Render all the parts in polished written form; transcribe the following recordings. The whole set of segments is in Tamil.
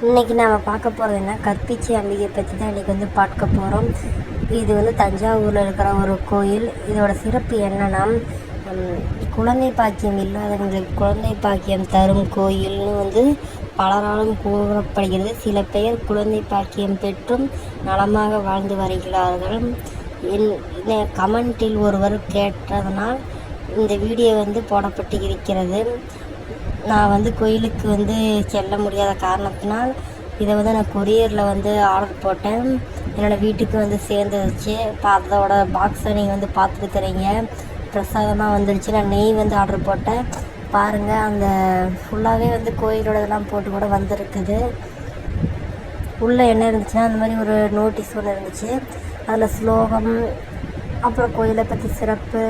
இன்றைக்கி நாம் பார்க்க போகிறதுன்னா கற்பிச்சி அம்பிகை பற்றி தான் இன்றைக்கி வந்து பார்க்க போகிறோம். இது வந்து தஞ்சாவூரில் இருக்கிற ஒரு கோயில். இதோட சிறப்பு என்னென்னா, குழந்தை பாக்கியம் இல்லாதவங்களுக்கு குழந்தை பாக்கியம் தரும் கோயில்னு வந்து பலராலும் கூறப்படுகிறது. சில பேர் குழந்தை பாக்கியம் பெற்றும் நலமாக வாழ்ந்து வருகிறார்கள். கமெண்டில் ஒருவர் கேட்டதனால் இந்த வீடியோ வந்து போடப்பட்டு இருக்கிறது. நான் வந்து கோயிலுக்கு வந்து செல்ல முடியாத காரணத்தினால் இதை வந்து நான் கொரியரில் வந்து ஆர்டர் போட்டேன். என்னோடய வீட்டுக்கு வந்து சேர்ந்துருச்சு. இப்போ அதோட பாக்ஸை நீங்கள் வந்து பார்த்துருக்குறீங்க. பிரசாதமாக வந்துடுச்சு. நான் நெய் வந்து ஆர்டர் போட்டேன். பாருங்கள், அந்த ஃபுல்லாகவே வந்து கோயிலோட இதெல்லாம் போட்டு கூட வந்திருக்குது. உள்ளே என்ன இருந்துச்சுன்னா, அந்த மாதிரி ஒரு நோட்டீஸ் ஒன்று இருந்துச்சு. அதில் ஸ்லோகம், அப்புறம் கோயிலை பற்றி சிறப்பு,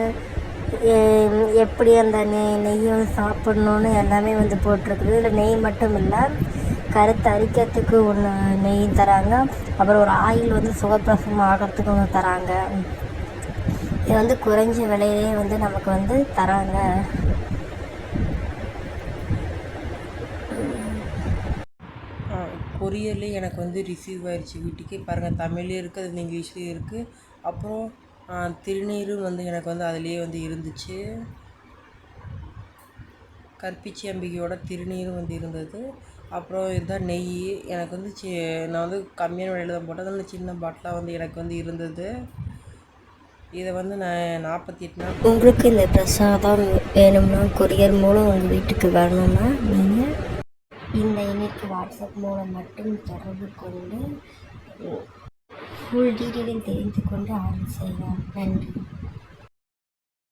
எப்படி அந்த நெய்யை வந்து சாப்பிட்ணுன்னு எல்லாமே வந்து போட்டிருக்குது. இதில் நெய் மட்டும் இல்லை, கருத்து அரிக்கிறதுக்கு ஒன்று நெய் தராங்க. அப்புறம் ஒரு ஆயில் வந்து சுகப்பிரசவம் ஆகிறதுக்கு ஒன்று தராங்க. இது வந்து குறைஞ்ச விலையிலே வந்து நமக்கு வந்து தராங்க. கொரியர்லேயே எனக்கு வந்து ரிசீவ் ஆயிடுச்சு வீட்டுக்கு. பாருங்கள், தமிழ்லேயும் இருக்குது, அது இங்கிலீஷ்லேயும் இருக்குது. அப்புறம் திருநீரும் வந்து எனக்கு வந்து அதுலேயே வந்து இருந்துச்சு. கற்பிச்சி அம்பிகையோட திருநீரும் வந்து இருந்தது. அப்புறம் இதுதான் நெய். எனக்கு வந்து நான் வந்து கம்மியான விலையில் தான் போட்டேன். அதனால சின்ன பாட்டிலாக வந்து எனக்கு வந்து இருந்தது. இதை வந்து நான் 48 நாள். உங்களுக்கு இந்த பிரசாதம் வேணும்னா கொரியர் மூலம் உங்கள் வீட்டுக்கு வரணும்னா நீங்கள் இந்த எண்ணிற்கு வாட்ஸ்அப் மூலம் மட்டும் தொடர்பு கொண்டு ஃபுல் டீட்டெயிலும் தெரிந்து கொண்டு ஆர்டர் செய்யலாம். நன்றி.